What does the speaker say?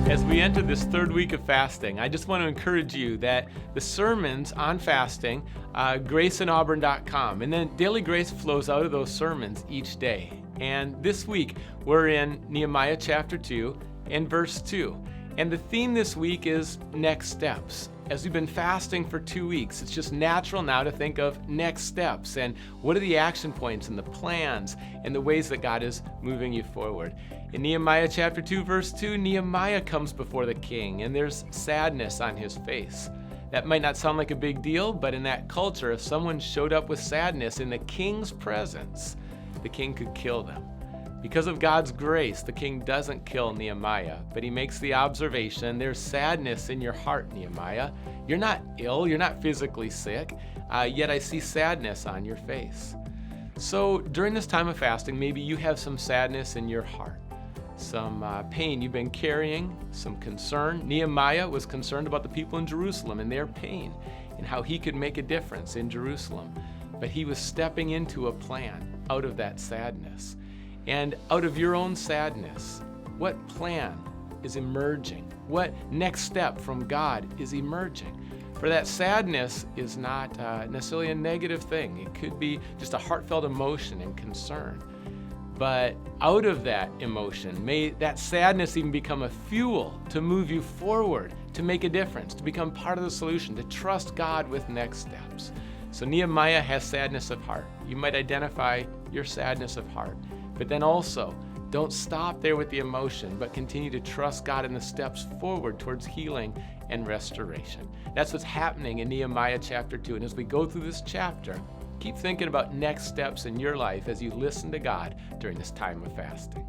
As we enter this third week of fasting, I just want to encourage you that the sermons on fasting, graceandauburn.com, and then Daily Grace flows out of those sermons each day. And this week, we're in Nehemiah chapter 2 and verse 2. And the theme this week is next steps. As we've been fasting for 2 weeks, it's just natural now to think of next steps and what are the action points and the plans and the ways that God is moving you forward. In Nehemiah chapter 2, verse 2, Nehemiah comes before the king and there's sadness on his face. That might not sound like a big deal, but in that culture, if someone showed up with sadness in the king's presence, the king could kill them. Because of God's grace, the king doesn't kill Nehemiah, but he makes the observation, there's sadness in your heart, Nehemiah. You're not ill, you're not physically sick, yet I see sadness on your face. So during this time of fasting, maybe you have some sadness in your heart, some pain you've been carrying, some concern. Nehemiah was concerned about the people in Jerusalem and their pain and how he could make a difference in Jerusalem. But he was stepping into a plan out of that sadness. And out of your own sadness, what plan is emerging? What next step from God is emerging? For that sadness is not necessarily a negative thing. It could be just a heartfelt emotion and concern. But out of that emotion, may that sadness even become a fuel to move you forward, to make a difference, to become part of the solution, to trust God with next steps. So Nehemiah has sadness of heart. You might identify your sadness of heart. But then also, don't stop there with the emotion, but continue to trust God in the steps forward towards healing and restoration. That's what's happening in Nehemiah chapter 2. And as we go through this chapter, keep thinking about next steps in your life as you listen to God during this time of fasting.